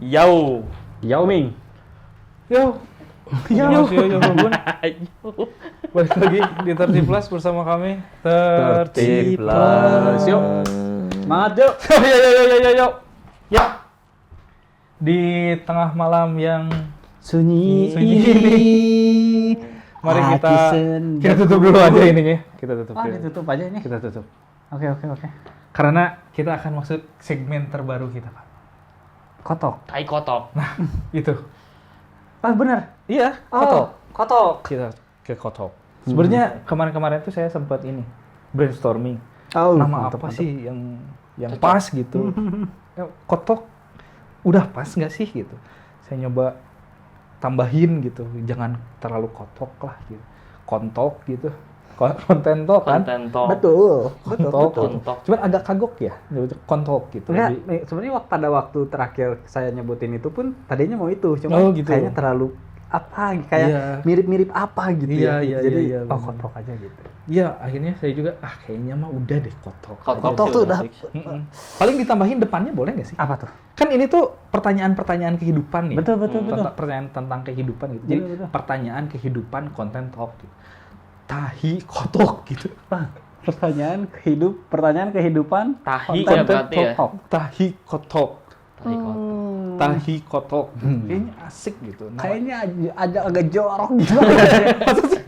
Yo. Yao Ming. Yo. Yo Bun. Balik lagi di 30 Plus bersama kami. 30 Plus. Yuk. Semangat yuk. Yo. Ya. Di tengah malam yang Sunyi. mari Hati kita senja. tutup dulu aja ininya. Kita tutup. Oh, dulu. ditutup aja ini. Kita tutup. Oke. Karena kita akan masuk segmen terbaru kita, Pak. Kotok. Tai kotok. Nah, itu. Ah, benar. Iya, Oh, kotok. Kita ke kotok. Sebenarnya kemarin-kemarin tuh saya sempat ini brainstorming. Oh, Nama mantap, apa mantap. sih yang pas gitu? Kotok udah pas nggak sih gitu? Saya nyoba tambahin gitu, jangan terlalu kotok lah gitu, kontok gitu, konten tok kan? Konten tok. Betul. Kontok. Kontok. Cuman agak kagok ya, kontok gitu. Enggak, Jadi- nih, sebenarnya pada waktu terakhir saya nyebutin itu pun tadinya mau itu, cuma Oh, gitu. kayaknya terlalu apa kayak Iya. mirip-mirip apa gitu Iya, ya. iya, Jadi iya, oh benar. kotok aja gitu. Iya, akhirnya saya juga kayaknya mah udah deh kotok. Kotok sih tuh udah udah fix. Mm-mm. Paling ditambahin depannya boleh nggak sih? apa tuh? Kan ini tuh pertanyaan-pertanyaan kehidupan nih. Betul. Pertanyaan tentang kehidupan gitu. Jadi Betul. pertanyaan kehidupan konten talk gitu. Tahi kotok gitu. Pertanyaan kehidupan Tahi konten ya berarti ya. talk. Tahi kotok. Tai kotok. Tahi kotok. Kayaknya asik gitu. Nama- Kayaknya agak jorok gitu.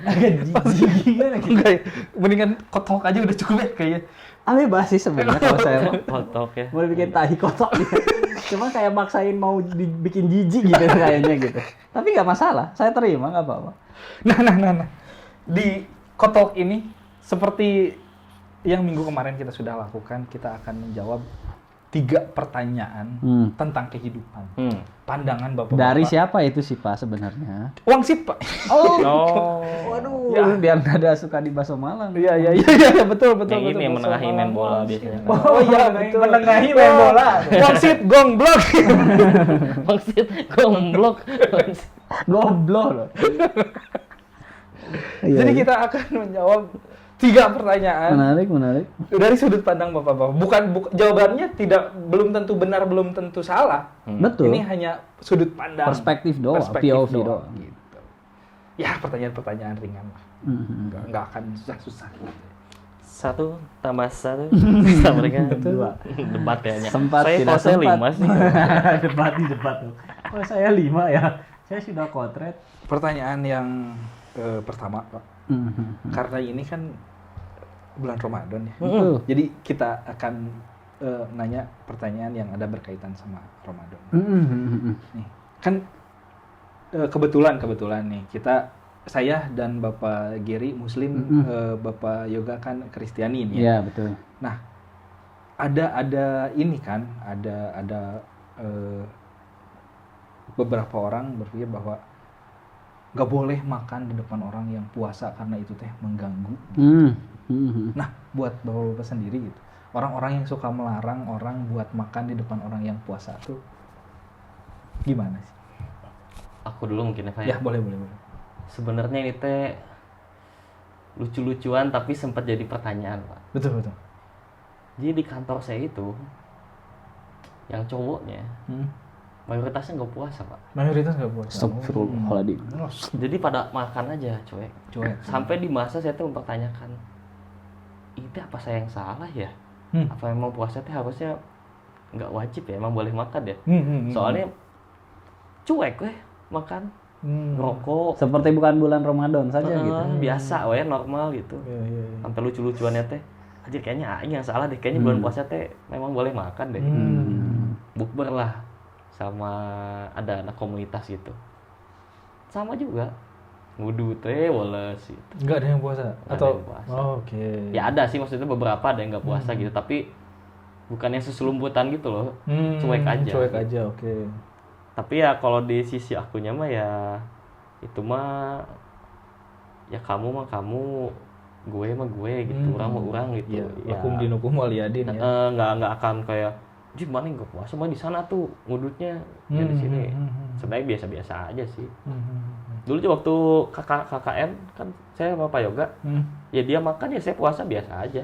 agak jijik gimana gitu. Enggak, mendingan kotok aja udah cukup ya kayaknya. Bebas sih sebenarnya kalau saya mah. Kotok ya. Mau bikin tahi kotok gitu. Cuma kayak maksain mau dibikin jijik gitu kayaknya gitu. Tapi nggak masalah, saya terima nggak apa-apa. Nah. Di kotok ini seperti yang minggu kemarin kita sudah lakukan, kita akan menjawab 3 pertanyaan tentang kehidupan. Pandangan Bapak-bapak. Dari siapa itu sih Pak sebenarnya? Wangsit, Pak. Oh, Oh. waduh, Ya. biar nggak ada suka di bakso Malang. Iya, betul. Yang ini yang menengahi main bola biasanya. Oh iya, betul. Menengahi main bola. Wangsit gongblok. Maksud goblok. Goblok loh. Iya, Jadi kita akan menjawab 3 pertanyaan menarik. dari sudut pandang Bapak-bapak. Bukan jawabannya belum tentu benar, belum tentu salah. Betul. Ini hanya sudut pandang. Perspektif doang, POV doang. Gitu. Ya, pertanyaan-pertanyaan ringan lah. Nggak akan susah-susah. 1 tambah 1 sama dengan 2. Debat ya. Sempat Saya tidak kok saya sempat. 5 sih. debat. Oh, saya 5 ya. Saya sudah kotret. Pertanyaan yang pertama, Pak. Karena ini kan bulan Ramadan ya. Betul. Jadi kita akan nanya pertanyaan yang ada berkaitan sama Ramadan. Nih, kan kebetulan nih saya dan Bapak Gary Muslim, Bapak Yoga kan Kristiani nih ya. Iya, betul. Nah, ada ini kan, ada beberapa orang berpikir bahwa nggak boleh makan di depan orang yang puasa karena itu teh mengganggu. Nah, buat bapak-bapak sendiri gitu, orang-orang yang suka melarang orang buat makan di depan orang yang puasa tuh gimana sih? Aku dulu mungkin ya, Pak. Ya, boleh. Sebenarnya ini teh lucu-lucuan tapi sempat jadi pertanyaan, Pak. Betul. Jadi di kantor saya itu yang cowoknya mayoritasnya nggak puasa, Pak. Mayoritas nggak puasa. Astagfirullahaladzim. Jadi pada makan aja, cuek. Cuek. Sampai di masa saya tuh mempertanyakan, ini apa saya yang salah ya? Apa memang puasa teh harusnya nggak wajib ya? Emang boleh makan ya? Soalnya cuek weh makan, ngerokok, Seperti bukan bulan Ramadan saja gitu. biasa weh normal gitu. Iya. Sampai lucu-lucuannya teh, aja kayaknya aing yang salah deh. Kayaknya bulan puasa teh memang boleh makan deh. Bukber lah sama ada anak komunitas gitu. Sama juga. Wudu teh woles gitu. Nggak ada yang puasa Nggak ada atau yang puasa. Oh, oke. Ya ada sih maksudnya beberapa ada yang nggak puasa gitu, tapi bukan yang seselumputan gitu loh. Cuek aja. Cuek aja, oke. Tapi ya kalau di sisi akunya mah ya itu mah ya kamu mah kamu, gue mah gue gitu, orang mah orang gitu. Iya, Ya, lakum dinukum waliyadin ya. nggak akan kayak gimana nggak puasa mah di sana tuh ngudutnya ya di sini. Sebenarnya biasa-biasa aja sih. Dulu juga waktu KKN kan saya sama Pak Yoga, ya dia makan ya saya puasa biasa aja.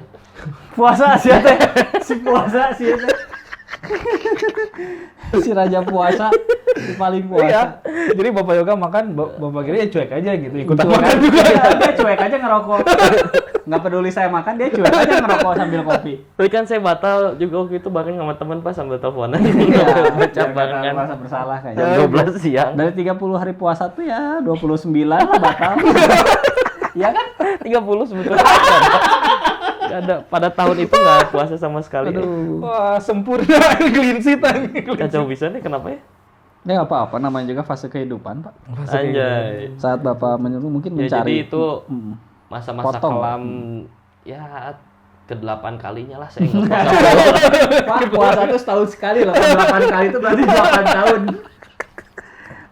Puasa sih teh. Si puasa sih teh. Si raja puasa, si paling puasa. Iya. Jadi Bapak Yoga makan, Bapak kira ya cuek aja gitu, ikutan Cuek makan aja, juga. dia cuek aja ngerokok. Nggak peduli saya makan, dia cuek aja ngerokok sambil kopi. Tapi kan saya batal juga waktu itu bareng sama teman pas sambil teleponan. Iya, Baca biar barengan. nggak merasa bersalah Jam kayaknya. 12 siang. Dari 30 hari puasa tuh ya 29 lah batal. Iya kan? 30 sebetulnya. Nggak ada, pada tahun itu nggak puasa sama sekali. Aduh. Wah, sempurna clean Kacau bisa nih, kenapa ya? Ya nggak apa-apa, namanya juga fase kehidupan, Pak. Anjay. Saat Bapak menyuruh mungkin Ya mencari. jadi itu masa-masa Potong. kelam ya ke-8 kalinya lah saya nggak puasa. Pak, puasa itu setahun sekali loh. 8 kali itu berarti 8 tahun.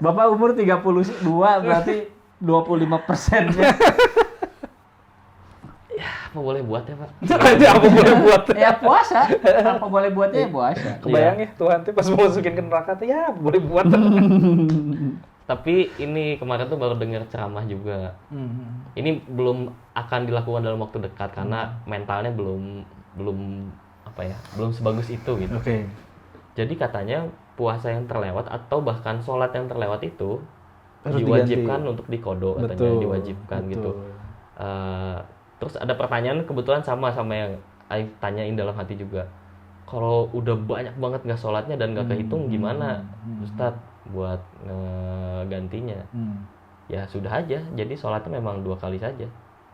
Bapak umur 32 berarti 25% ya. Apa boleh buat ya Pak? Aja apa boleh buat. Ya puasa. Apa boleh buatnya ya puasa. Kebayang ya Tuhan tuh pas mau masukin ke neraka tuh ya boleh buat. Tapi ini kemarin tuh baru dengar ceramah juga. Ini belum akan dilakukan dalam waktu dekat karena mentalnya belum apa ya, belum sebagus itu gitu. Oke. Jadi katanya puasa yang terlewat atau bahkan sholat yang terlewat itu Harus diwajibkan diganti. untuk dikodo katanya, Betul. diwajibkan Betul. gitu. Terus ada pertanyaan kebetulan sama yang Aing tanyain dalam hati juga. Kalau udah banyak banget nggak sholatnya dan nggak kehitung gimana, Ustadz buat gantinya? Ya sudah aja. Jadi sholatnya memang 2 kali saja.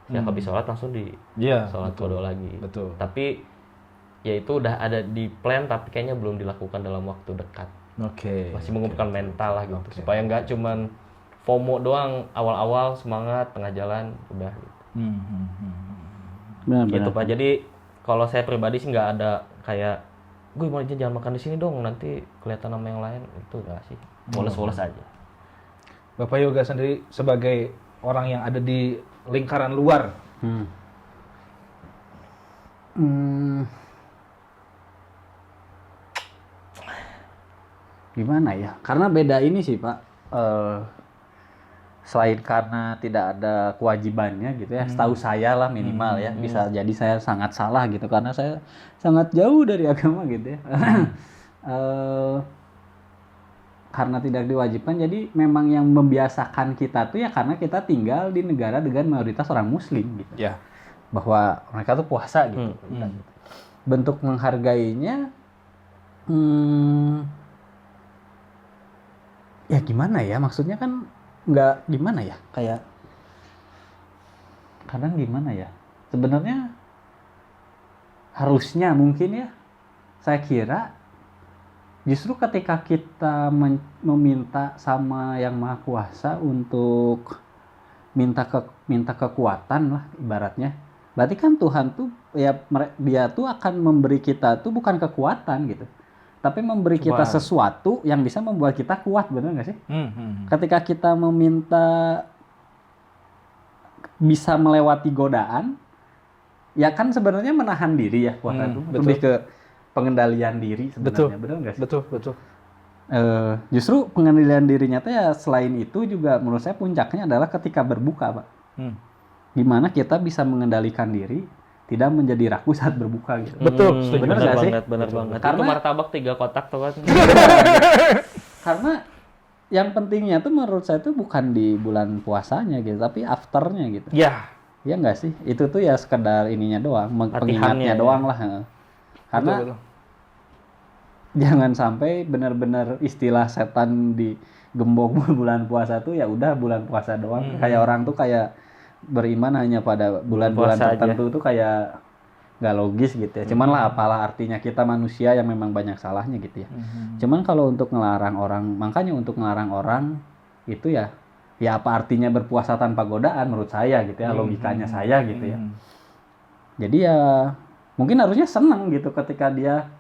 Ya habis sholat langsung di Iya. sholat kodo lagi. Betul. Tapi ya itu udah ada di plan tapi kayaknya belum dilakukan dalam waktu dekat. Oke. Masih mengumpulkan mental lah gitu. Supaya nggak cuman FOMO doang awal-awal semangat tengah jalan udah gitu. Benar, Gitu benar. Pak. Jadi kalau saya pribadi sih nggak ada kayak gue mau aja jangan makan di sini dong nanti kelihatan sama yang lain, itu enggak sih. Woles-woles aja. Bapak Yoga sendiri sebagai orang yang ada di lingkaran luar. Gimana ya? Karena beda ini sih Pak. Selain karena tidak ada kewajibannya gitu ya, setahu saya lah minimal ya, bisa jadi saya sangat salah gitu karena saya sangat jauh dari agama gitu ya. Karena tidak diwajibkan, jadi memang yang membiasakan kita tuh ya karena kita tinggal di negara dengan mayoritas orang Muslim gitu. Ya. Bahwa mereka tuh puasa gitu. Bentuk menghargainya, ya gimana ya? Maksudnya kan nggak gimana ya? Kayak kadang gimana ya? Sebenarnya harusnya mungkin ya, saya kira justru ketika kita meminta sama Yang Maha Kuasa untuk minta kekuatan lah ibaratnya. Berarti kan Tuhan tuh ya dia tuh akan memberi kita tuh bukan kekuatan gitu. Tapi memberi kita sesuatu yang bisa membuat kita kuat, benar nggak sih? Ketika kita meminta bisa melewati godaan, ya kan sebenarnya menahan diri ya puasa itu. Lebih ke pengendalian diri sebenarnya, benar nggak sih? Betul. Justru pengendalian dirinya tuh ya selain itu juga menurut saya puncaknya adalah ketika berbuka, Pak. Gimana kita bisa mengendalikan diri, tidak menjadi ragu saat berbuka gitu. Betul, Benar nggak sih? Benar banget. Karena- Itu martabak 3 kotak tuh kan. Karena yang pentingnya tuh menurut saya tuh bukan di bulan puasanya gitu, tapi afternya gitu. Ya. Ya nggak sih? Itu tuh ya sekedar ininya doang, pengingatnya Latihannya, doang lah. Karena Betul. jangan sampai benar-benar istilah setan digembok bulan puasa tuh ya udah bulan puasa doang. Kayak orang tuh kayak beriman hanya pada bulan-bulan Puasa aja. tertentu tuh kayak nggak logis gitu ya. Cuman lah apalah artinya kita manusia yang memang banyak salahnya gitu ya. Cuman kalau untuk ngelarang orang, makanya untuk ngelarang orang itu ya apa artinya berpuasa tanpa godaan menurut saya gitu ya, logikanya saya gitu ya. Jadi ya mungkin harusnya senang gitu ketika dia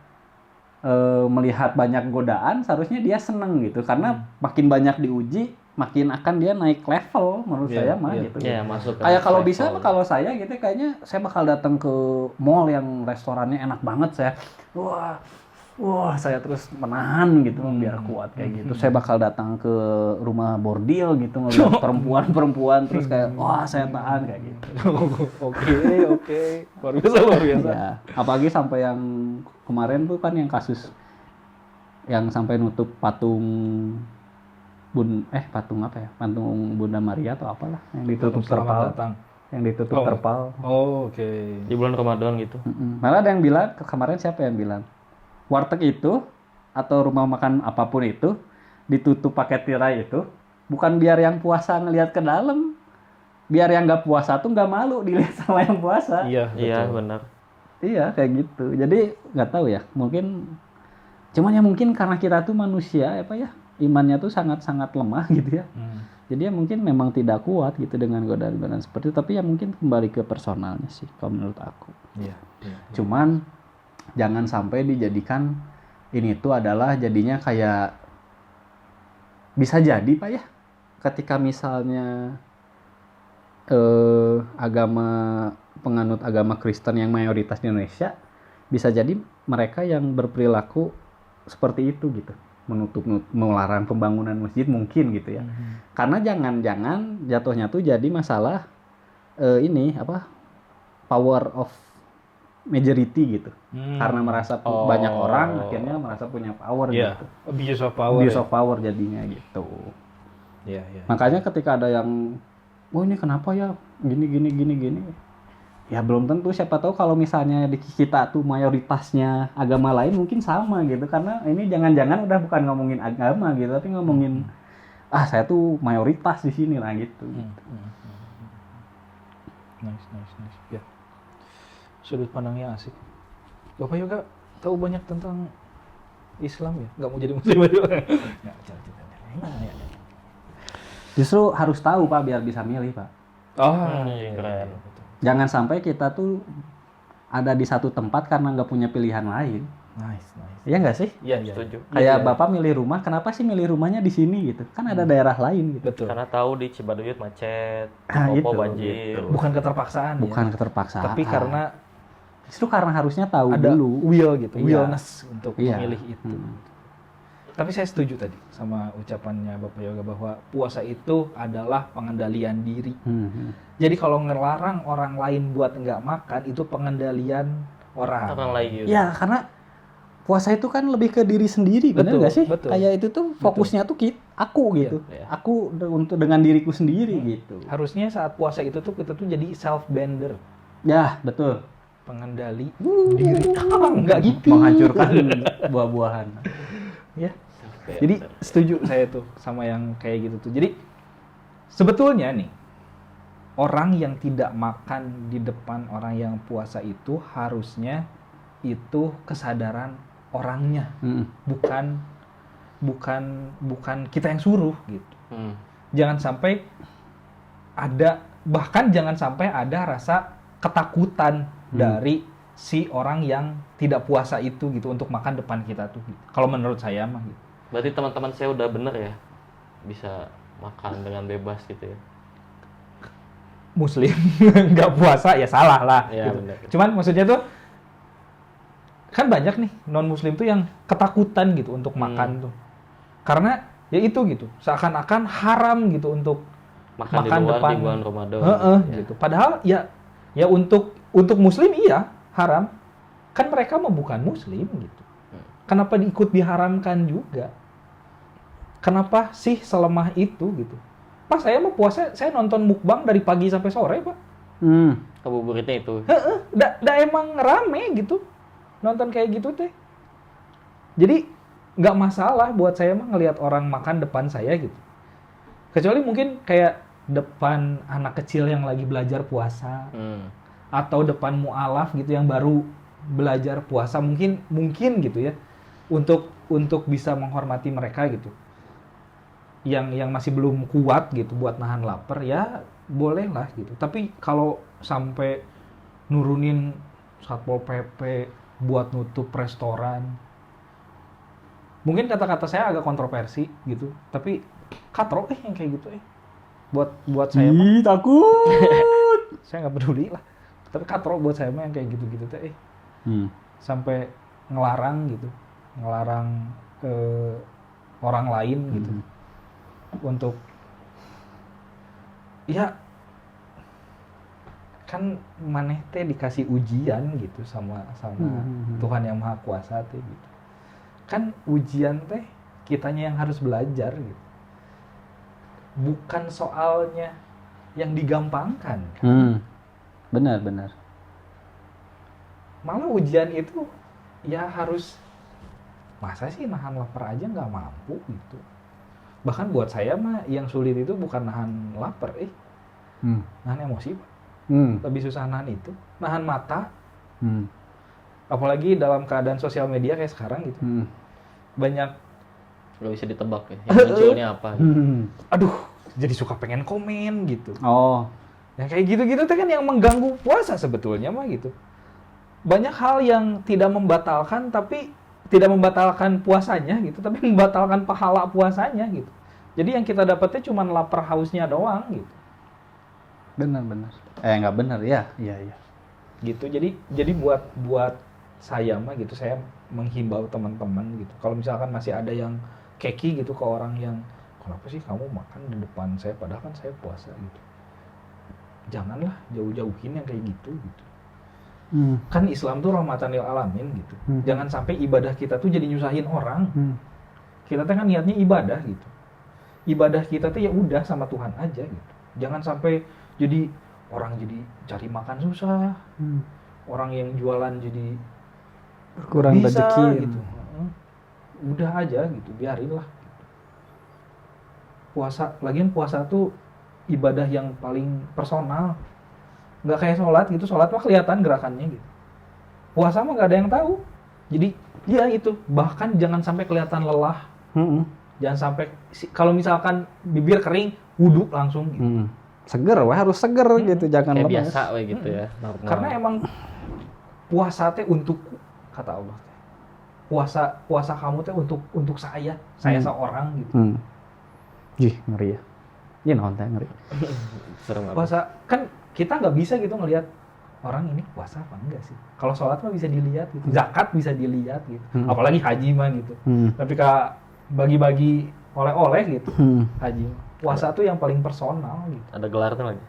melihat banyak godaan, seharusnya dia senang gitu karena makin banyak diuji, makin akan dia naik level menurut saya mah gitu. Ya, masuk ke Kayak kalau level. bisa kalau saya gitu kayaknya saya bakal datang ke mall yang restorannya enak banget, saya wah saya terus menahan gitu biar kuat kayak gitu. Saya bakal datang ke rumah bordil gitu ngeliat perempuan terus kayak wah saya tahan kayak gitu. Oke. Luar biasa. Ya, apalagi sampai yang kemarin tuh kan yang kasus yang sampai nutup patung patung apa ya? Patung Bunda Maria atau apalah yang ditutup terpal. Yang ditutup terpal. Oh, oke. Di bulan Ramadan gitu. Malah ada yang bilang, kemarin siapa yang bilang? Warteg itu atau rumah makan apapun itu ditutup pakai tirai itu bukan biar yang puasa ngelihat ke dalam, biar yang nggak puasa tuh nggak malu dilihat sama yang puasa. Iya, Iya, benar. Iya, kayak gitu. Jadi nggak tahu ya, mungkin cuman ya mungkin karena kita tuh manusia apa ya, imannya tuh sangat-sangat lemah gitu ya. Jadi ya mungkin memang tidak kuat gitu dengan godaan-godaan seperti itu, tapi ya mungkin kembali ke personalnya sih kalau menurut aku. Iya. Cuman jangan sampai dijadikan ini tuh adalah jadinya kayak bisa jadi Pak ya, ketika misalnya penganut agama Kristen yang mayoritas di Indonesia, bisa jadi mereka yang berperilaku seperti itu gitu, melarang pembangunan masjid mungkin gitu ya. Karena jangan-jangan jatuhnya tuh jadi masalah power of majority gitu. Karena merasa banyak orang akhirnya merasa punya power gitu. Abuse of power jadinya gitu. Iya. Makanya ketika ada yang ini kenapa ya gini. Ya belum tentu, siapa tahu kalau misalnya di kita tuh mayoritasnya agama lain mungkin sama gitu, karena ini jangan-jangan udah bukan ngomongin agama gitu tapi ngomongin saya tuh mayoritas di sini lah gitu. Nice. Ya. Sudut pandangnya asik. Bapak Yoga tahu banyak tentang Islam ya? Nggak mau jadi muslim aja. Justru harus tahu Pak biar bisa milih Pak. Keren. Jangan sampai kita tuh ada di satu tempat karena nggak punya pilihan lain. Nice. Iya nggak sih? Iya. Setuju. Kayak Bapak milih rumah, kenapa sih milih rumahnya di sini gitu? Kan ada daerah lain gitu. Betul. Karena tahu di Cibaduyut macet, Itu, Popo banjir. gitu. Bukan keterpaksaan. Bukan ya. keterpaksaan. Tapi karena justru karena harusnya tahu ada dulu. will gitu, Iya. willness untuk Iya. memilih itu. Tapi saya setuju tadi sama ucapannya Bapak Yoga bahwa puasa itu adalah pengendalian diri. Jadi kalau ngelarang orang lain buat nggak makan itu pengendalian orang. Orang lain gitu. Ya karena puasa itu kan lebih ke diri sendiri, benar nggak sih? Betul. Kayak itu tuh fokusnya tuh aku gitu. Iya. Aku untuk dengan diriku sendiri gitu. Harusnya saat puasa itu tuh kita tuh jadi self bender, Ya betul. pengendali diri. Nggak gitu. Menghancurkan buah-buahan. Ya. Jadi setuju saya tuh sama yang kayak gitu tuh. Jadi sebetulnya nih orang yang tidak makan di depan orang yang puasa itu harusnya itu kesadaran orangnya, bukan kita yang suruh gitu. Jangan sampai jangan sampai ada rasa ketakutan dari si orang yang tidak puasa itu gitu untuk makan depan kita tuh gitu. Kalau menurut saya mah gitu. Berarti teman-teman saya udah bener ya, bisa makan dengan bebas gitu ya. Muslim nggak puasa ya salah lah. Iya, Gitu. bener. Cuman maksudnya tuh kan banyak nih non Muslim tuh yang ketakutan gitu untuk makan tuh, karena ya itu gitu seakan-akan haram gitu untuk Makan di luar depan di bulan Ramadan. Gitu. Padahal ya untuk Muslim iya haram, kan mereka mah bukan Muslim gitu. Kenapa diikut diharamkan juga? Kenapa sih selemah itu gitu? Pas saya mau puasa, saya nonton mukbang dari pagi sampai sore, Pak. Kebuburitnya itu. Dah emang rame gitu. Nonton kayak gitu teh. Jadi nggak masalah buat saya mah ngelihat orang makan depan saya gitu. Kecuali mungkin kayak depan anak kecil yang lagi belajar puasa. Atau depan mu'alaf gitu yang baru belajar puasa mungkin gitu ya. Untuk bisa menghormati mereka gitu. Yang masih belum kuat gitu buat nahan lapar ya boleh lah gitu. Tapi kalau sampai nurunin Satpol PP buat nutup restoran, mungkin kata-kata saya agak kontroversi gitu. Tapi katro yang kayak gitu buat saya mah takut. saya nggak peduli lah. Tapi katro buat saya mah yang kayak gitu-gitu teh sampai ngelarang orang lain gitu. Untuk ya kan maneh teh dikasih ujian gitu sama Tuhan yang Maha Kuasa teh gitu. kan ujian teh kitanya yang harus belajar gitu. Bukan soalnya yang digampangkan kan. Benar. Malah ujian itu ya harus, masa sih nahan lapar aja nggak mampu gitu. Bahkan buat saya mah yang sulit itu bukan nahan lapar, nahan emosi Pak. Lebih susah nahan itu, nahan mata. Apalagi dalam keadaan sosial media kayak sekarang gitu. Banyak nggak bisa ditebak ya yang munculnya apa gitu. Aduh, jadi suka pengen komen gitu. Oh, Ya kayak gitu-gitu tuh kan yang mengganggu puasa sebetulnya mah gitu. Banyak hal yang tidak membatalkan puasanya gitu, tapi membatalkan pahala puasanya gitu. Jadi yang kita dapetnya cuma lapar hausnya doang gitu. benar. Nggak benar ya. Iya. Gitu. Jadi buat saya mah gitu, saya menghimbau teman-teman gitu. Kalau misalkan masih ada yang keki gitu ke orang yang, kenapa sih kamu makan di depan saya padahal kan saya puasa gitu. Janganlah jauh-jauhin yang kayak gitu. Kan Islam tuh rahmatan lil alamin gitu. Jangan sampai ibadah kita tuh jadi nyusahin orang. Kita tuh kan niatnya ibadah gitu. Ibadah kita tuh ya udah sama Tuhan aja gitu. Jangan sampai jadi orang jadi cari makan susah. Orang yang jualan jadi Kurang bisa rezeki gitu. Udah aja gitu, biarin lah. Lagian puasa tuh ibadah yang paling personal. Nggak kayak sholat gitu, sholat mah kelihatan gerakannya gitu. Puasa mah nggak ada yang tahu. Jadi ya itu, bahkan jangan sampai kelihatan lelah. Jangan sampai, kalau misalkan bibir kering, wudhu langsung gitu. Seger, harus seger gitu, jangan Kayak lemes. biasa gitu ya, normal. Karena emang puasa teh untuk, kata Allah teh, puasa kamu teh untuk saya seorang gitu. Jih, ngeri ya. Iya, nonton ngeri. Serem apa? Puasa kan kita nggak bisa gitu ngelihat orang ini puasa apa enggak sih. Kalau sholat mah bisa dilihat gitu, zakat bisa dilihat gitu, apalagi haji mah gitu. Tapi kalau bagi-bagi oleh-oleh gitu, haji mah. Puasa tuh yang paling personal gitu. Ada gelarnya lagi.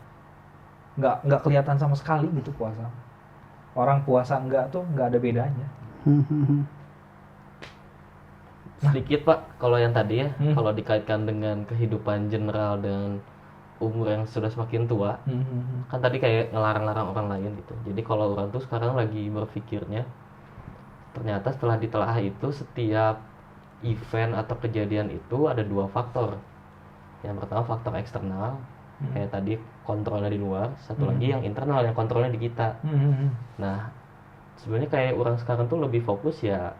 Nggak kelihatan sama sekali gitu puasa. Orang puasa enggak tuh nggak ada bedanya. Sedikit Pak, kalau yang tadi ya, kalau dikaitkan dengan kehidupan general dan umur yang sudah semakin tua, kan tadi kayak ngelarang-larang orang lain gitu. Jadi kalau orang tuh sekarang lagi berpikirnya, ternyata setelah ditelaah itu setiap event atau kejadian itu ada dua faktor. Yang pertama faktor eksternal, kayak tadi kontrolnya di luar, satu lagi yang internal yang kontrolnya di kita. Nah, sebenarnya kayak orang sekarang tuh lebih fokus ya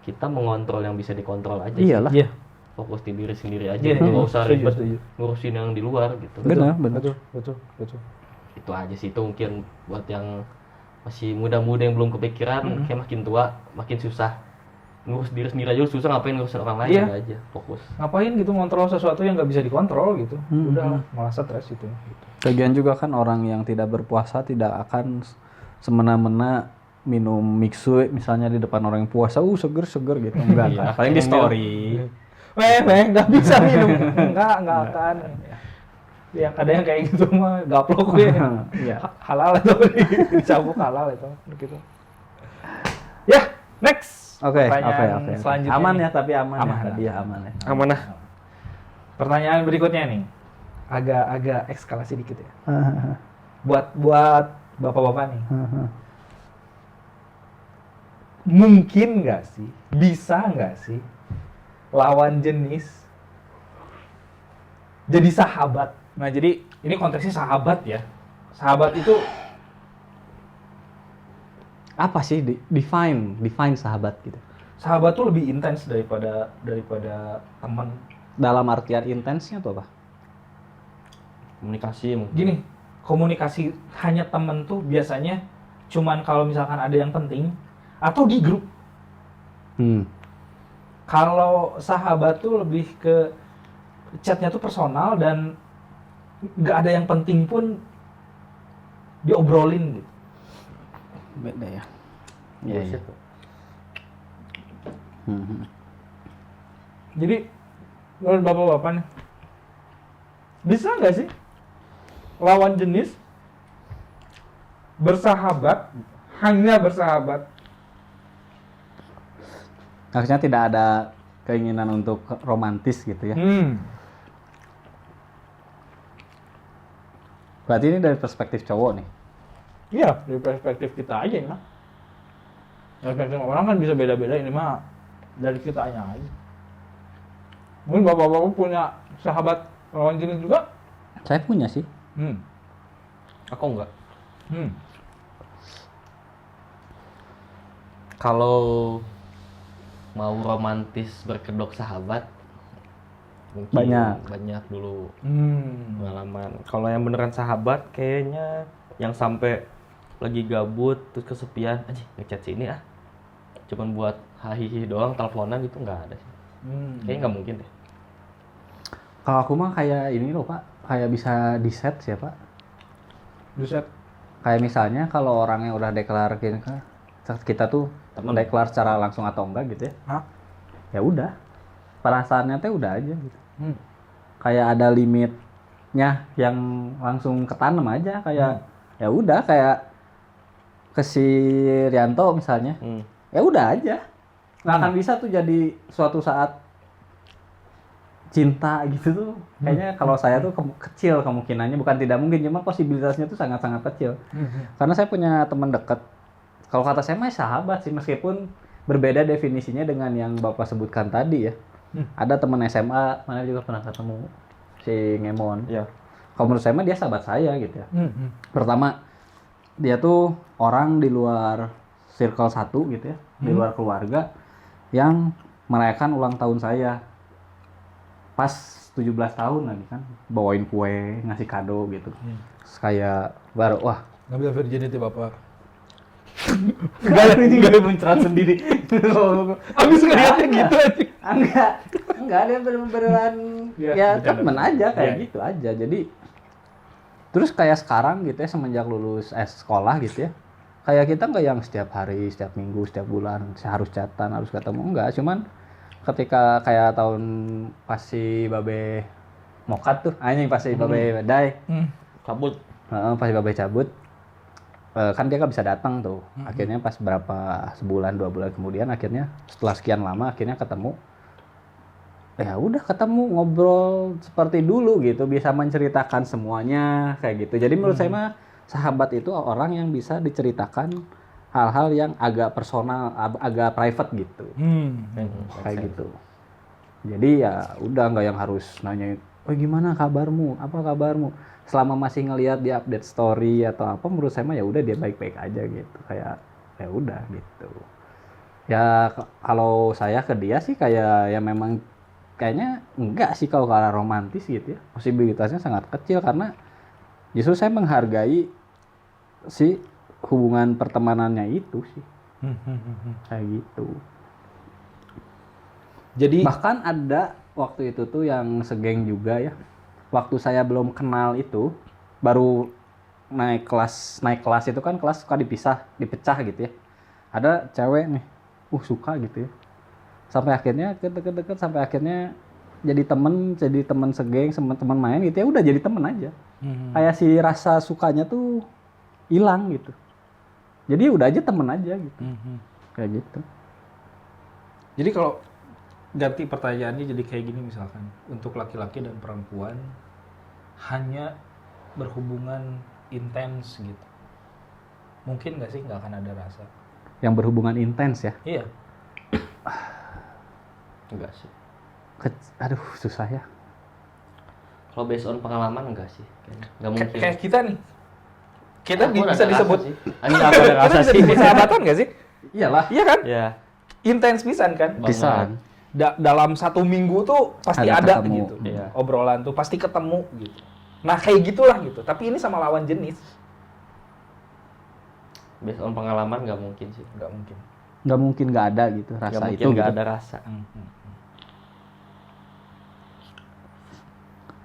kita mengontrol yang bisa dikontrol aja. Iyalah. Iya. Fokus di diri sendiri aja, nggak usah ribet ngurusin yang di luar gitu. Benar. Betul. Itu aja sih, itu mungkin buat yang masih muda-muda yang belum kepikiran, kayak makin tua makin susah ngurus diri sendiri aja susah, ngapain ngurusin orang lain. Iya. Aja fokus. Ngapain gitu ngontrol sesuatu yang nggak bisa dikontrol gitu. Udah malah stres itu. Gitu. Lagian juga kan orang yang tidak berpuasa tidak akan semena-mena minum mixue misalnya di depan orang yang puasa, seger gitu. Enggak, Iya. paling di story. Nggak bisa minum. Nggak akan. Yang ada yang kayak gitu mah gaplok ya. Iya. Halal itu dicabuk halal itu gitu. Ya, next. Oke. Pertanyaan selanjutnya Aman nih. ya, tapi aman Aman. ya. Tadi ya aman ya. Amanah. Pertanyaan berikutnya nih. Agak eskalasi dikit ya. Buat bapak-bapak nih. Mungkin nggak sih? Bisa nggak sih lawan jenis jadi sahabat? Nah, jadi ini konteksnya sahabat ya. Sahabat itu Apa sih define sahabat gitu? sahabat tuh lebih intens daripada teman. Dalam artian intensnya tuh apa? Komunikasi mungkin. Gini, komunikasi hanya temen tuh biasanya cuman kalau misalkan ada yang penting atau di grup. Kalau sahabat tuh lebih ke chatnya tuh personal dan nggak ada yang penting pun diobrolin gitu. Beda ya. Iya. Jadi menurut bapak-bapak nih, bisa nggak sih lawan jenis bersahabat, hanya bersahabat? Maksudnya tidak ada keinginan untuk romantis gitu ya. Berarti ini dari perspektif cowok nih. Iya, dari perspektif kita aja ya. Perspektif orang kan bisa beda-beda, ini mah dari kita aja. Mungkin bapak-bapak punya sahabat lawan jenis juga? Saya punya sih. Aku enggak. Kalau mau romantis berkedok sahabat, mungkin banyak dulu pengalaman. Kalau yang beneran sahabat, kayaknya yang sampai lagi gabut terus kesepian, aja ngechat sini cuman buat hahihi doang, teleponan gitu nggak ada sih. Kayaknya nggak mungkin deh. Kalau aku mah kayak ini loh Pak, kayak bisa di set sih ya Pak. Di set? Kayak misalnya kalau orang yang udah deklar kita tuh deklar secara langsung atau enggak gitu ya. Ya udah, perasaannya teh udah aja gitu. Kayak ada limitnya yang langsung ketanam aja, kayak ya udah kayak ke si Rianto misalnya. Ya udah aja. Nggak akan bisa tuh jadi suatu saat cinta gitu tuh. Kayaknya kalau saya tuh kecil kemungkinannya, bukan tidak mungkin, cuma posibilitasnya tuh sangat-sangat kecil. Karena saya punya teman dekat. Kalau kata saya mah sahabat sih, meskipun berbeda definisinya dengan yang Bapak sebutkan tadi ya. Ada teman SMA, mana juga pernah ketemu si Ngemon. Ya. Kalau menurut saya mah dia sahabat saya gitu ya. Pertama, dia tuh orang di luar circle 1 gitu ya, di luar keluarga yang merayakan ulang tahun saya. Pas 17 tahun lagi kan, bawain kue, ngasih kado gitu. Kayak baru, wah. Ngambil virginity Bapak. Enggak muncrat sendiri. Habis ngeliatnya gitu aja. Enggak, dia beneran ya temen aja kayak gitu aja. Jadi terus kayak sekarang gitu ya, semenjak lulus sekolah gitu ya, kayak kita nggak yang setiap hari, setiap minggu, setiap bulan harus chatan, harus ketemu, enggak. Cuman ketika kayak tahun pas si Babe mokat tuh, ini pas si Babe badai Cabut. Pas si Babe cabut, kan dia nggak bisa datang tuh. Akhirnya pas sebulan 2 bulan kemudian, akhirnya setelah sekian lama akhirnya ketemu. Ya udah ketemu, ngobrol seperti dulu gitu, bisa menceritakan semuanya kayak gitu. Jadi menurut saya mah sahabat itu orang yang bisa diceritakan hal-hal yang agak personal, agak private gitu. Kayak gitu. Jadi ya udah nggak yang harus nanya, "Oh gimana kabarmu? Apa kabarmu?" Selama masih ngelihat dia update story atau apa, menurut saya mah ya udah dia baik-baik aja gitu. Kayak ya udah gitu. Ya kalau saya ke dia sih kayak ya memang kayaknya enggak sih kalau ke arah romantis gitu ya. Posibilitasnya sangat kecil karena justru saya menghargai si hubungan pertemanannya itu sih. Kayak gitu. Jadi bahkan ada waktu itu tuh yang segeng juga ya. Waktu saya belum kenal itu, baru naik kelas itu kan kelas suka dipecah gitu ya. Ada cewek nih, suka gitu ya. Sampai akhirnya deket-deket sampai akhirnya jadi teman segeng, teman main gitu ya, udah jadi teman aja. Kayak si rasa sukanya tuh hilang gitu. Jadi udah aja temen aja gitu. Kayak gitu. Jadi kalau ganti pertanyaannya jadi kayak gini misalkan, untuk laki-laki dan perempuan hanya berhubungan intens gitu, mungkin nggak sih nggak akan ada rasa? Yang berhubungan intens ya? Iya. Enggak sih. Aduh susah ya. Kalau based on pengalaman enggak sih. Nggak mungkin. Kayak kita nih. Kita bisa disebut Anjing aku ada rasa sih. Sahabatan nggak sih? Iyalah. Iya kan? Iya. Intens pisan kan? Pisan. Dalam 1 minggu tuh pasti ada gitu. Iya. Obrolan tuh pasti ketemu gitu. Nah kayak gitulah gitu. Tapi ini sama lawan jenis. Based on pengalaman nggak mungkin sih. Nggak mungkin. Nggak mungkin nggak ada gitu rasa Nggak itu. mungkin nggak gitu. ada rasa.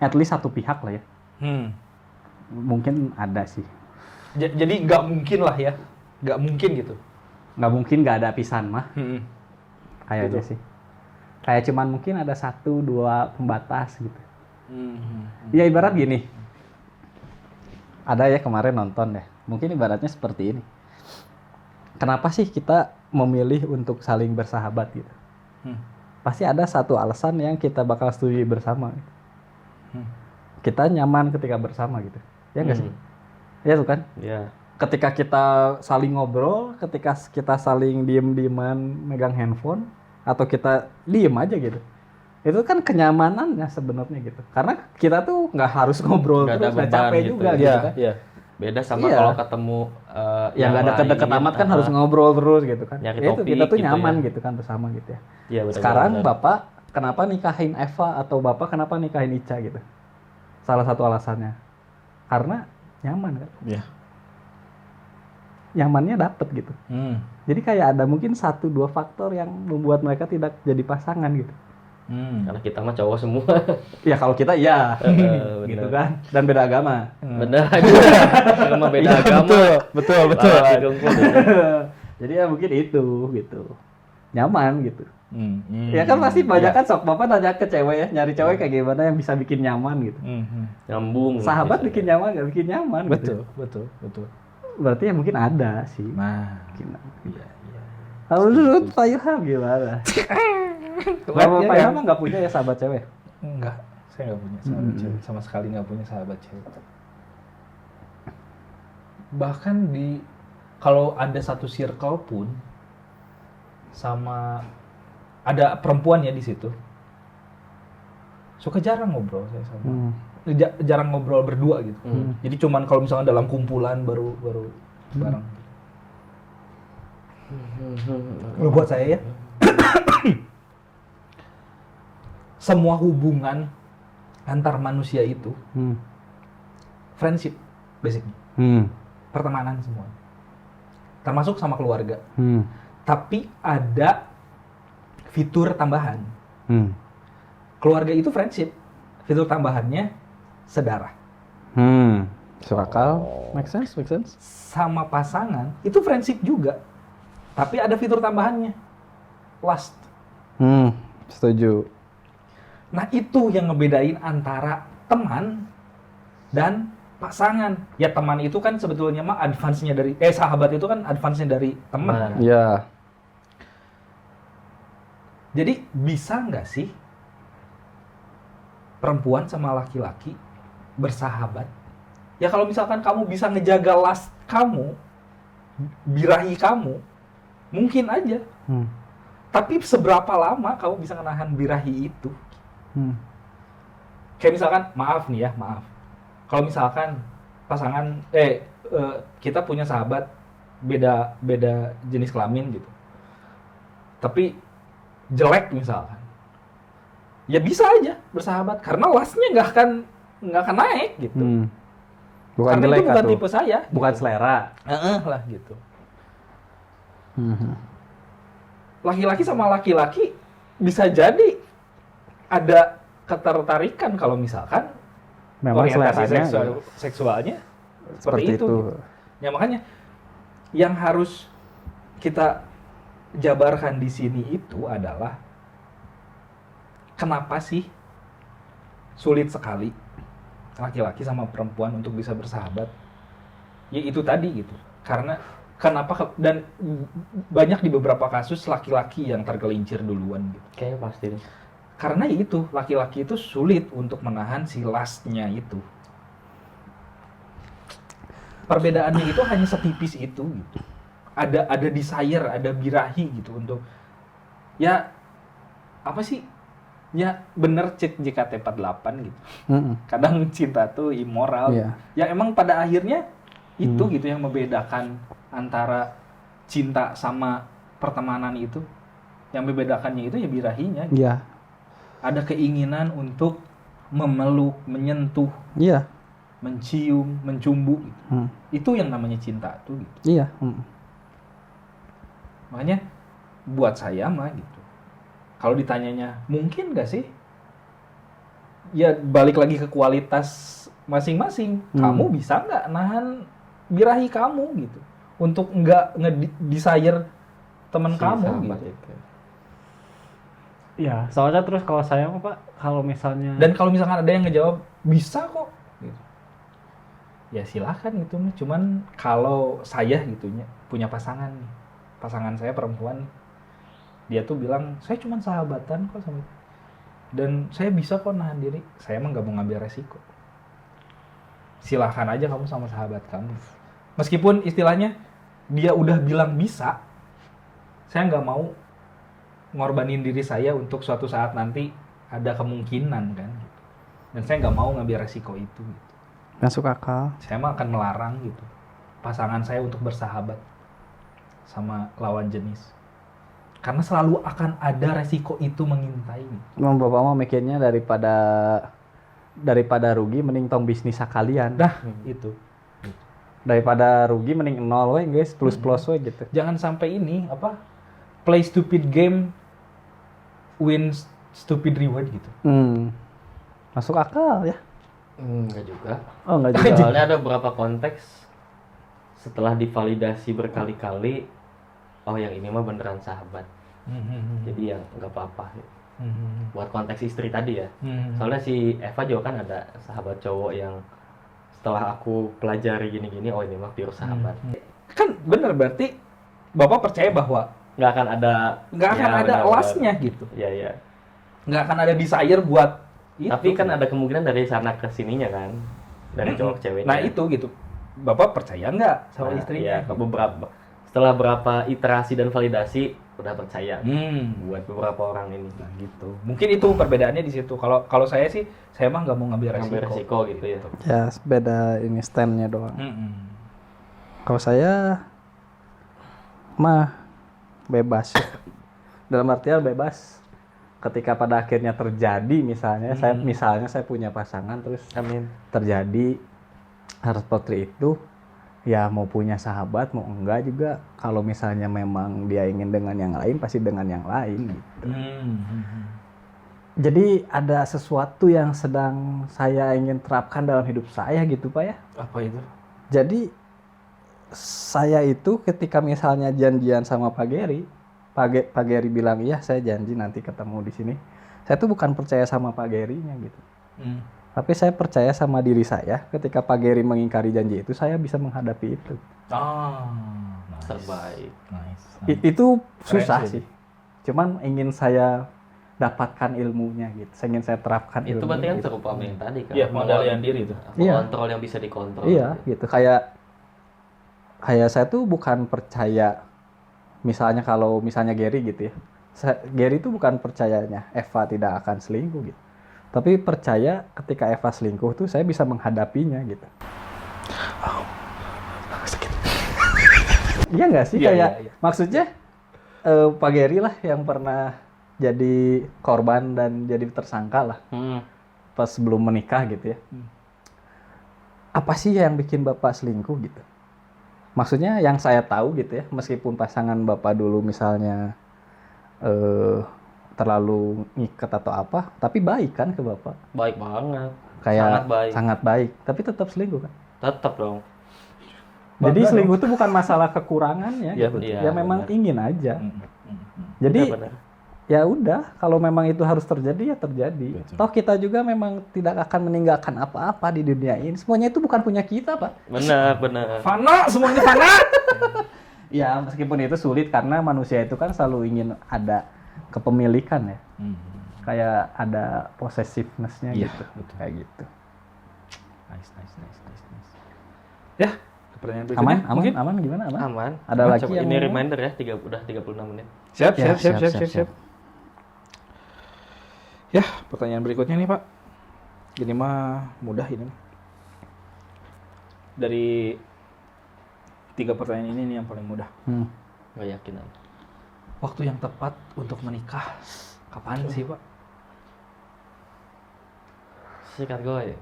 At least satu pihak lah ya. Mungkin ada sih. Jadi nggak mungkin lah ya. Nggak mungkin gitu. Nggak mungkin nggak ada pisan mah. Kayaknya Gitu. sih. Kayak cuman mungkin ada 1-2 pembatas gitu. Ya ibarat gini. Ada ya kemarin nonton deh. Mungkin ibaratnya seperti ini. Kenapa sih kita memilih untuk saling bersahabat gitu? pasti ada satu alasan yang kita bakal setuju bersama. Kita nyaman ketika bersama gitu. Ya nggak sih? Ya tuh kan? Ya. Ketika kita saling ngobrol, ketika kita saling diem-dieman megang handphone, atau kita diem aja gitu. Itu kan kenyamanannya sebenarnya gitu. Karena kita tuh nggak harus ngobrol Nggak ada terus, nggak beban capek gitu. juga Iya, gitu kan. iya. Beda sama Iya. kalau ketemu Yang nggak deket-deket lain, amat kan harus ngobrol terus gitu kan. Nyari Ya itu topik kita tuh gitu nyaman ya. gitu kan bersama gitu ya. Iya, benar, Sekarang benar. Bapak kenapa nikahin Eva atau Bapak kenapa nikahin Ica gitu? Salah satu alasannya. Karena nyaman kan. Iya. Nyamannya dapet gitu. Jadi kayak ada mungkin 1-2 faktor yang membuat mereka tidak jadi pasangan gitu. Karena kita mah cowok semua. Ya kalau kita iya Bener. gitu kan. Dan beda agama. Bener aja. Cuma beda agama. Betul. Laki kumpul gitu. Jadi ya mungkin itu gitu. Nyaman gitu. Hmm. Ya kan pasti banyak kan sok Bapak nanya ke cewek ya, nyari cewek kayak gimana yang bisa bikin nyaman gitu. Nyambung. Sahabat biasanya. bikin nyaman nggak bikin nyaman gitu. Betul. Berarti ya mungkin ada sih. Nah, Mungkin. iya. Kalau dulu Pak Ilham gimana? Bapak Pak Ilham nggak punya ya sahabat cewek? Enggak, saya nggak punya sahabat cewek. Sama sekali nggak punya sahabat cewek. Bahkan kalau ada satu circle pun sama ada perempuan ya di situ, suka jarang ngobrol saya sama. Jarang ngobrol berdua gitu. Jadi cuman kalau misalnya dalam kumpulan baru bareng. Kalau buat saya ya, semua hubungan antar manusia itu friendship basicnya, pertemanan semua, termasuk sama keluarga. Tapi ada fitur tambahan. Keluarga itu friendship, fitur tambahannya saudara. Surakal, make sense. Sama pasangan itu friendship juga, tapi ada fitur tambahannya, lust. Setuju. Nah itu yang ngebedain antara teman dan pasangan. Ya teman itu kan sebetulnya mah advance-nya dari sahabat itu kan advance-nya dari teman. Ya. Jadi bisa nggak sih perempuan sama laki-laki bersahabat? Ya kalau misalkan kamu bisa ngejaga lust kamu, birahi kamu, mungkin aja. Tapi seberapa lama kamu bisa menahan birahi itu? Kayak misalkan, maaf. Kalau misalkan pasangan, kita punya sahabat beda jenis kelamin gitu, tapi jelek misalkan, ya bisa aja bersahabat karena lastnya nggak akan naik gitu. Bukan Karena jelek itu bukan atau tipe saya. bukan gitu. selera. Lah gitu. Laki-laki sama laki-laki bisa jadi ada ketertarikan kalau misalkan Memang orientasi seleranya seksualnya seperti itu. gitu. Ya makanya yang harus kita jabarkan di sini itu adalah kenapa sih sulit sekali laki-laki sama perempuan untuk bisa bersahabat? Ya itu tadi gitu. Karena kenapa dan banyak di beberapa kasus laki-laki yang tergelincir duluan gitu. Kayaknya pasti nih. Karena itu laki-laki itu sulit untuk menahan si lustnya itu. Perbedaannya itu hanya setipis itu gitu. Ada desire, ada birahi gitu untuk ya apa sih? Ya bener JKT48 gitu. Kadang cinta tuh immoral. Iya. Ya emang pada akhirnya itu gitu yang membedakan antara cinta sama pertemanan itu. Yang membedakannya itu ya birahinya. Gitu. Iya. Ada keinginan untuk memeluk, menyentuh, Iya. mencium, mencumbu gitu. Itu yang namanya cinta tuh gitu. Iya. Makanya buat saya mah gitu. Kalau ditanyanya mungkin gak sih? Ya balik lagi ke kualitas masing-masing. Kamu bisa nggak nahan birahi kamu gitu untuk nggak nge-desire teman kamu gitu. Itu. Ya, soalnya terus kalau saya mah Pak, kalau misalnya Dan kalau misalkan ada yang ngejawab bisa kok gitu. Ya silahkan gitu mah. Cuman kalau saya gitunya punya pasangan nih. Pasangan saya perempuan, dia tuh bilang saya cuma sahabatan kok sama itu. Dan saya bisa kok nahan diri, saya emang gak mau ngambil resiko. Silahkan aja kamu sama sahabat kamu. Meskipun istilahnya dia udah bilang bisa, saya nggak mau ngorbanin diri saya untuk suatu saat nanti ada kemungkinan kan. Dan saya nggak mau ngambil resiko itu. Gitu. Masuk akal. Saya mah akan melarang gitu pasangan saya untuk bersahabat sama lawan jenis. Karena selalu akan ada resiko itu mengintai. Memang bapak mau mikirnya daripada rugi mending tong bisnis sekalian. Nah, itu. Daripada rugi mending nol we guys, plus we gitu. Jangan sampai ini play stupid game win stupid reward gitu. Masuk akal ya. Enggak juga. Oh, enggak juga. Soalnya ada beberapa konteks setelah divalidasi berkali-kali, oh yang ini mah beneran sahabat. Jadi yang nggak apa-apa. Buat konteks istri tadi ya. Soalnya si Eva juga kan ada sahabat cowok yang setelah aku pelajari gini-gini, oh ini mah pure sahabat. Kan bener, berarti Bapak percaya bahwa Nggak akan ada benar, lastnya gitu. Iya. Nggak akan ada desire buat itu. Tapi kan ada kemungkinan dari sana ke sininya kan. Dari cowok ke ceweknya. Nah itu gitu. Bapak percaya nggak sama istrinya? Iya, setelah beberapa iterasi dan validasi udah percaya buat beberapa orang ini. Nah gitu. Mungkin itu perbedaannya di situ. Kalau saya sih, saya emang nggak mau ngambil resiko gitu ya. Ya beda ini stand-nya doang. Kalau saya mah bebas. Dalam artian bebas. Ketika pada akhirnya terjadi misalnya saya punya pasangan terus terjadi hal seperti itu, ya mau punya sahabat mau enggak juga, kalau misalnya memang dia ingin dengan yang lain pasti dengan yang lain gitu. Jadi ada sesuatu yang sedang saya ingin terapkan dalam hidup saya gitu Pak ya. Apa itu? Jadi saya itu ketika misalnya janjian sama Pak Geri bilang iya saya janji nanti ketemu di sini. Saya tuh bukan percaya sama Pak Gerinya gitu. Tapi saya percaya sama diri saya, ketika Pak Geri mengingkari janji itu, saya bisa menghadapi itu. Nice. Terbaik. Nice. Itu susah sih. Cuman ingin saya dapatkan ilmunya gitu. Saya ingin saya terapkan ilmunya. Itu berarti kan gitu. serupa sama yang tadi kan. Iya, pengendalian diri itu. Kontrol yang bisa dikontrol. Iya, gitu. Kayak saya tuh bukan percaya, misalnya kalau misalnya Geri gitu ya. Geri itu bukan percayanya Eva tidak akan selingkuh gitu. Tapi percaya ketika Eva selingkuh tuh saya bisa menghadapinya gitu. Iya nggak sih? Iya. Maksudnya Pak Geri lah yang pernah jadi korban dan jadi tersangka lah. Pas belum menikah gitu ya. Apa sih yang bikin Bapak selingkuh gitu? Maksudnya yang saya tahu gitu ya, meskipun pasangan Bapak dulu misalnya terlalu ngikat atau apa, tapi baik kan ke Bapak? Baik banget. Kayak sangat baik. Baik, tapi tetap selingkuh kan? Tetap dong. Jadi selingkuh itu bukan masalah kekurangannya, Ya, gitu. iya, Ya memang benar. ingin aja. Jadi Benar. ya udah, kalau memang itu harus terjadi ya terjadi. Betul. Toh kita juga memang tidak akan meninggalkan apa-apa di dunia ini. Semuanya itu bukan punya kita, Pak. Benar. Fana, semuanya fana. Ya meskipun itu sulit karena manusia itu kan selalu ingin ada kepemilikan ya. Kayak ada possessiveness-nya Iya, gitu. betul. Kayak gitu. Nice. Ya, pertanyaan berikutnya. Aman gimana? Aman. Ada lagi Coba yang ini mau? reminder ya, udah 36 menit. Siap. Ya, siap. Ya, pertanyaan berikutnya nih, Pak. Ini mah mudah ini. Dari 3 pertanyaan ini nih yang paling mudah. Gak yakin aku. Waktu yang tepat untuk menikah kapan sih, Pak? Sikat gue.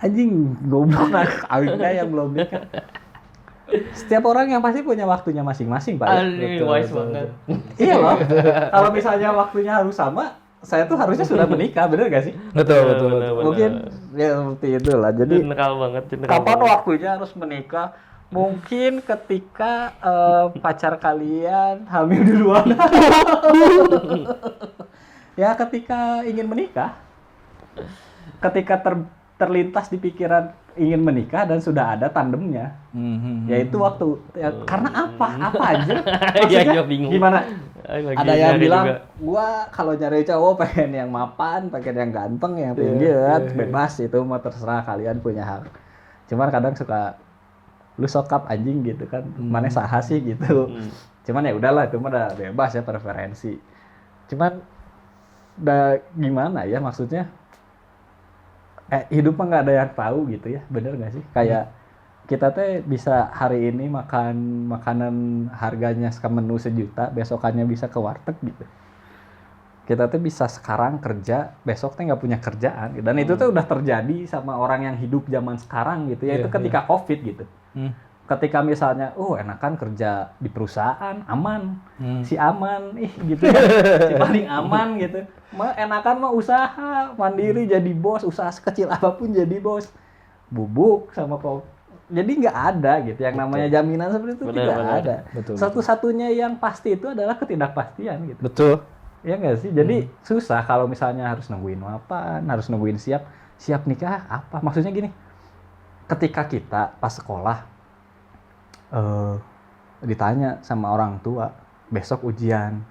Anjing, goblok kawinnya yang belum nikah. Setiap orang yang pasti punya waktunya masing-masing, Pak. Aduh, wise banget. Iya loh. Kalau misalnya waktunya harus sama, saya tuh harusnya sudah menikah, bener gak sih? Betul. Mungkin ya seperti itulah. Jadi General banget. kapan waktunya harus menikah? Mungkin ketika pacar kalian hamil duluan. Ya ketika ingin menikah. Ketika terlintas di pikiran ingin menikah dan sudah ada tandemnya. Yaitu waktu karena apa aja? Maksudnya bingung. gimana? Ada yang bilang juga. gua kalau nyari cowok pengen yang mapan, pengen yang ganteng, yang tinggi, bebas itu mah terserah kalian punya hak. Cuman kadang suka lu sokap anjing gitu kan, mana saha sih gitu. Cuman ya udahlah itu mah udah bebas ya preferensi. Cuman udah gimana ya maksudnya? Hidup mah nggak ada yang tahu gitu ya, bener nggak sih? Kayak kita teh bisa hari ini makan makanan harganya menu 1 juta, besokannya bisa ke warteg gitu. Kita tuh bisa sekarang kerja, besok teh nggak punya kerjaan, dan itu tuh udah terjadi sama orang yang hidup zaman sekarang gitu ya. Itu ketika COVID gitu. Ketika misalnya, enakan kerja di perusahaan, aman, si aman, gitu kan, si paling aman gitu. Enakan mah usaha, mandiri jadi bos, usaha sekecil apapun jadi bos. Bubuk sama kok. Jadi nggak ada gitu, yang namanya jaminan seperti itu tidak ada. Satu-satunya yang pasti itu adalah ketidakpastian gitu. Betul. Ya nggak sih? Jadi susah kalau misalnya harus nungguin mapan, harus nungguin siap nikah apa? Maksudnya gini, ketika kita pas sekolah, ditanya sama orang tua, besok ujian,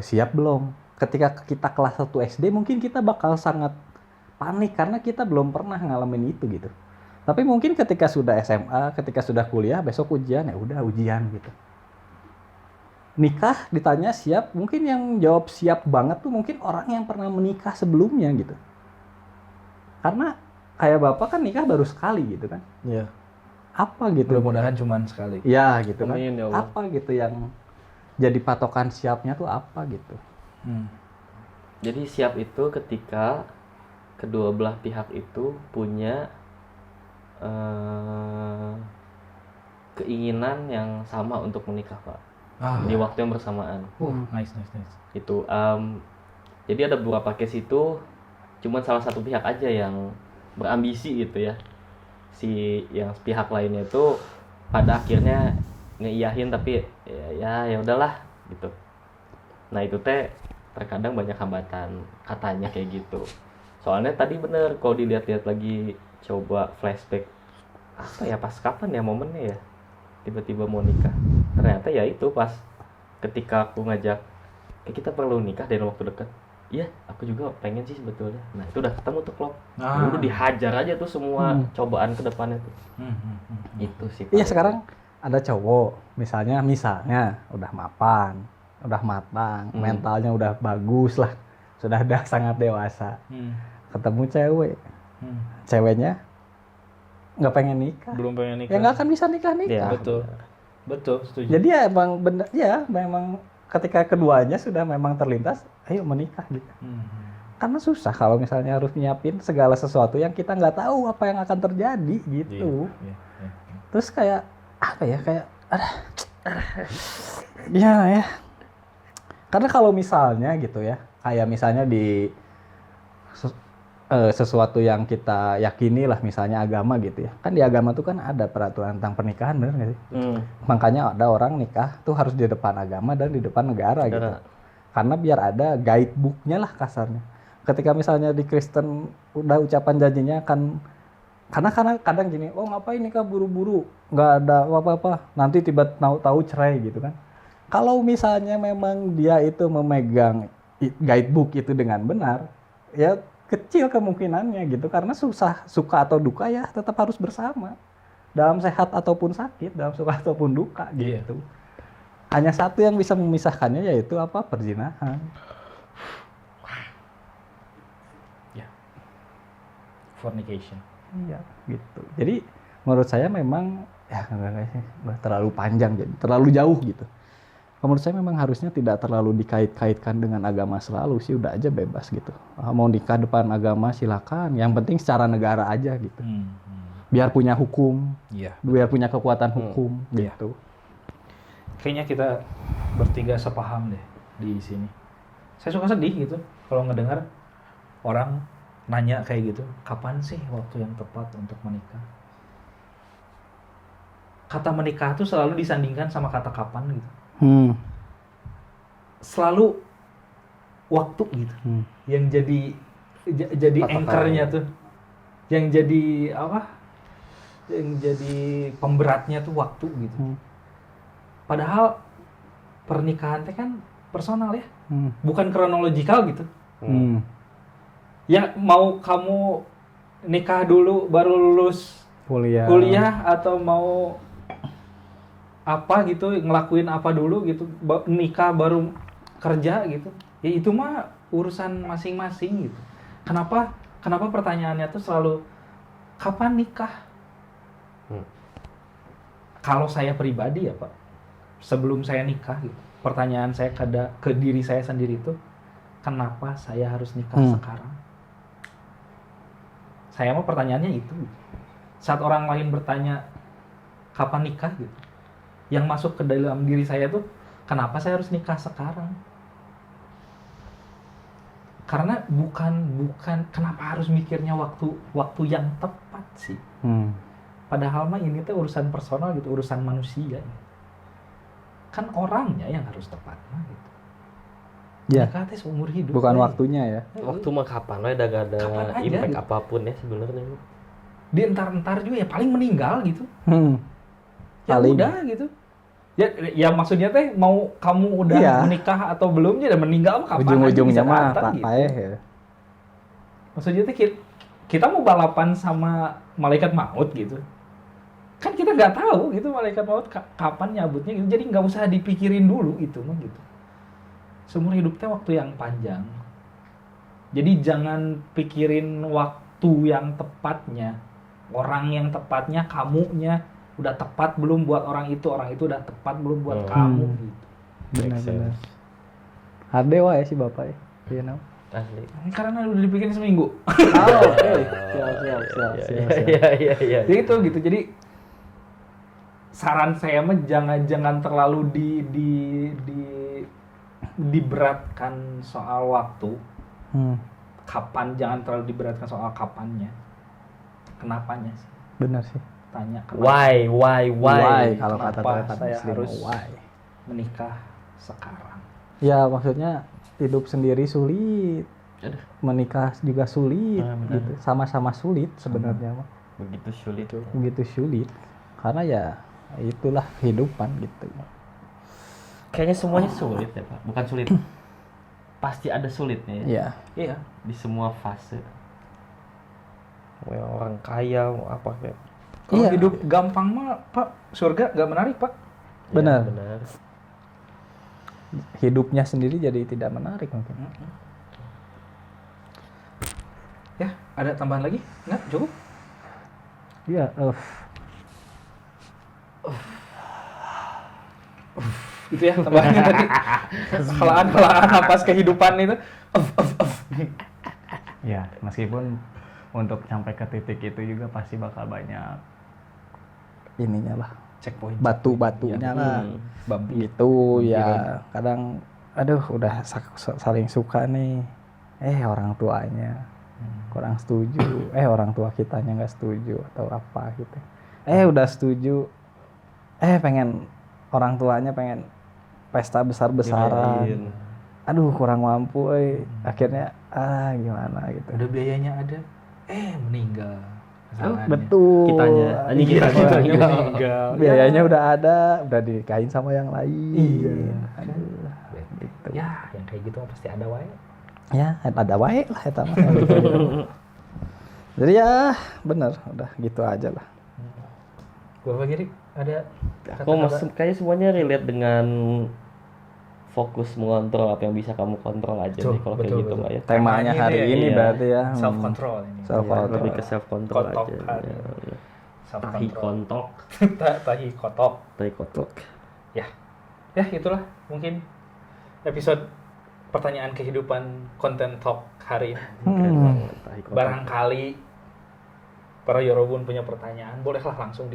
siap belum? Ketika kita kelas 1 SD mungkin kita bakal sangat panik karena kita belum pernah ngalamin itu gitu. Tapi mungkin ketika sudah SMA, ketika sudah kuliah, besok ujian, ya udah ujian gitu. Nikah ditanya siap, mungkin yang jawab siap banget tuh mungkin orang yang pernah menikah sebelumnya gitu. Karena kayak bapak kan nikah baru sekali gitu kan. Iya. Apa gitu? Mudah-mudahan cuman sekali. Ya gitu kan. Amin, ya Allah. Apa gitu yang jadi patokan siapnya tuh apa gitu? Jadi siap itu ketika kedua belah pihak itu punya keinginan yang sama untuk menikah, Pak. Di waktu yang bersamaan. Nice. Itu jadi ada beberapa case itu cuman salah satu pihak aja yang berambisi gitu ya. Si yang pihak lainnya itu pada akhirnya ngeiyahin tapi ya udahlah gitu. Nah itu teh terkadang banyak hambatan katanya kayak gitu. Soalnya tadi bener kalau dilihat-lihat lagi coba flashback apa ya pas kapan ya momennya ya tiba-tiba mau nikah. Ternyata ya itu pas ketika aku ngajak kita perlu nikah dalam waktu dekat. Iya, aku juga pengen sih sebetulnya. Nah itu udah ketemu tuh klop. Udah dihajar aja tuh semua cobaan ke depannya tuh. Itu sih. Iya sekarang ada cowok misalnya udah mapan, udah matang, mentalnya udah bagus lah, sudah sangat dewasa. Ketemu cewek, ceweknya nggak pengen nikah, Belum pengen nikah. ya nggak akan bisa nikah. Ya, betul, setuju. Jadi ya emang bener, ya memang ketika keduanya sudah memang terlintas, ayo menikah gitu. Karena susah kalau misalnya harus nyiapin segala sesuatu yang kita nggak tahu apa yang akan terjadi gitu. Iya. Terus kayak apa ya, ya. Karena kalau misalnya gitu ya, kayak misalnya di sesuatu yang kita yakini lah, misalnya agama gitu ya. Kan di agama tuh kan ada peraturan tentang pernikahan, bener nggak sih? Makanya ada orang nikah tuh harus di depan agama dan di depan negara gitu. Karena biar ada guidebooknya lah kasarnya. Ketika misalnya di Kristen udah ucapan janjinya kan, karena kadang gini, ngapain nikah buru-buru, nggak ada apa-apa, nanti tiba tahu cerai gitu kan. Kalau misalnya memang dia itu memegang guidebook itu dengan benar, ya kecil kemungkinannya gitu, karena suka atau duka ya tetap harus bersama, dalam sehat ataupun sakit, dalam suka ataupun duka gitu. Hanya satu yang bisa memisahkannya, yaitu apa? Perzinahan. Ya. Fornication. Iya gitu. Jadi menurut saya memang ya nggak terlalu panjang, jadi terlalu jauh gitu. Menurut saya memang harusnya tidak terlalu dikait-kaitkan dengan agama selalu sih, udah aja bebas gitu. Mau nikah depan agama silakan, yang penting secara negara aja gitu. Biar punya hukum, biar punya kekuatan hukum gitu. Kayaknya kita bertiga sepaham deh di sini. Saya suka sedih gitu kalau ngedengar orang nanya kayak gitu, kapan sih waktu yang tepat untuk menikah? Kata menikah tuh selalu disandingkan sama kata kapan gitu. Selalu waktu gitu yang jadi anchor-nya tuh. Yang jadi apa? Yang jadi pemberatnya tuh waktu gitu. Padahal pernikahan teh kan personal ya, bukan kronologikal gitu. Ya mau kamu nikah dulu baru lulus kuliah atau mau apa gitu, ngelakuin apa dulu gitu, nikah baru kerja gitu. Ya itu mah urusan masing-masing gitu. Kenapa pertanyaannya tuh selalu kapan nikah? Kalau saya pribadi ya Pak, sebelum saya nikah gitu, pertanyaan saya ke diri saya sendiri itu, kenapa saya harus nikah sekarang? Saya mau pertanyaannya itu. Saat orang lain bertanya kapan nikah gitu, yang masuk ke dalam diri saya tuh, kenapa saya harus nikah sekarang? Karena bukan kenapa harus mikirnya waktu yang tepat sih. Padahal mah ini tuh urusan personal gitu, urusan manusia. Kan orangnya yang harus tepat mah gitu. Ya. Nikah teh seumur hidup. Bukan waktunya ya. Waktu mah kapan gak ada impact gitu. Apapun ya sebenarnya. Di entar-entar juga ya paling meninggal gitu. Ya Paling. udah gitu. Ya maksudnya teh mau kamu udah menikah atau belum ya meninggal mah kapan ujung-ujungnya aja mah datang, gitu. ya. Maksudnya teh kita mau balapan sama malaikat maut gitu. Kan kita nggak tahu gitu malaikat maut kapan nyabutnya gitu. Jadi nggak usah dipikirin dulu itu mah gitu. Seumur hidup teh waktu yang panjang. Jadi jangan pikirin waktu yang tepatnya. Orang yang tepatnya, kamunya udah tepat belum buat orang itu udah tepat belum buat kamu gitu. Benar-benar. Hade wae sih Bapak ya. Iya no. Asli. Karena udah dipikirin seminggu. Oke. Siap. Iya. Jadi itu gitu. Jadi saran saya mah jangan terlalu diberatkan soal waktu. Kapan, jangan terlalu diberatkan soal kapannya. Kenapanya sih? Benar sih. Tanya kenapa. Why kalau Kenapa kata saya muslim, harus why? menikah sekarang? Ya maksudnya hidup sendiri sulit. Aduh. Menikah juga sulit gitu. Sama-sama sulit sebenarnya mah. Begitu sulit. Karena ya itulah kehidupan gitu. Kayaknya semuanya sulit ya Pak. Bukan sulit. Pasti ada sulitnya ya. Iya. Di semua fase. Mau orang kaya mau apa kayak. Kalau hidup gampang mah Pak, surga gak menarik Pak. Benar. Ya, benar. Hidupnya sendiri jadi tidak menarik mungkin. Ya, ada tambahan lagi? Nggak, cukup? Iya, Itu ya tambahannya tadi. Helaan napas kehidupan itu. Ya, meskipun untuk sampai ke titik itu juga pasti bakal banyak ininya lah, Checkpoint. batu-batunya lah. Gitu ya. Kadang aduh udah saling suka nih. Orang tuanya kurang setuju. Orang tua kitanya nggak setuju atau apa gitu. Udah setuju. Pengen orang tuanya pengen pesta besar-besaran. Aduh kurang mampu, akhirnya gimana gitu. Udah biayanya ada, meninggal. Betul. Kitanya meninggal. Biayanya udah ada, udah dinikahin sama yang lain. Iya. Aduh, gitu. Ya, yang kayak gitu pasti ada wae. Ya, ada wae lah eta mah. Jadi ya bener, udah gitu aja lah. Bapak Giri, ada Kayaknya semuanya relate dengan fokus mengontrol apa yang bisa kamu kontrol aja Betul, nih kalau kayak betul, gitu betul. Mbak ya. Temanya hari ini Iya. berarti ya. self control ini. Self control. Lebih ke self control Kotok aja. kan. Ya. Self Tahi control. kontok, Tahi kotok. tahi kotok. Ya, itulah mungkin episode pertanyaan kehidupan konten talk hari ini. Keren banget, tahi kotok. Barangkali para Yorobun punya pertanyaan, bolehlah langsung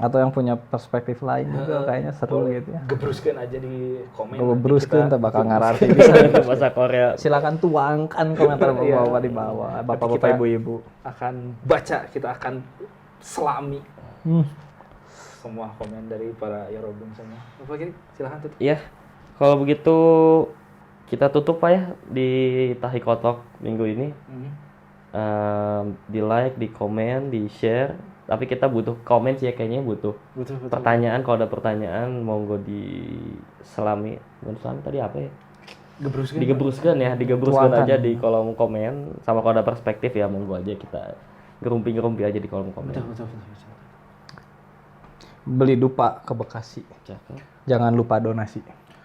Atau yang punya perspektif lain juga kayaknya seru boleh gitu ya. gebruskeun aja di komen. Gebruskeun teh bakal ngarti Bahasa Korea. Silakan tuangkan komentar Iya. bawah di bawah. Bapak-bapak, Kita ibu-ibu. akan baca, kita akan selami semua komen dari para Yorobun semua. Bapak Giri, silahkan tutup. Iya. Kalau begitu kita tutup Pak ya di tahi kotok minggu ini. di like, di komen, di share. Tapi kita butuh komen sih ya, kayaknya butuh Betul. pertanyaan. Kalau ada pertanyaan monggo diselami. Selami tadi apa ya? Digebruskan Tuangkan. aja di kolom komen. Sama kalau ada perspektif ya monggo aja kita gerumpi aja di kolom komen. Betul. Beli dupa ke Bekasi. Cakep. Jangan lupa donasi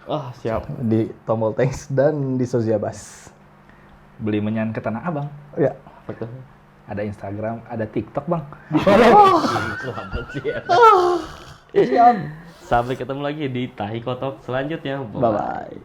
Oh, siap. di tombol thanks dan di Soziabas. Beli menyan ke Tanah Abang. Ya. Betul. Ada Instagram, ada TikTok, Bang. Selamat siang. Sampai ketemu lagi di Tahi Kotok selanjutnya. Bye bye.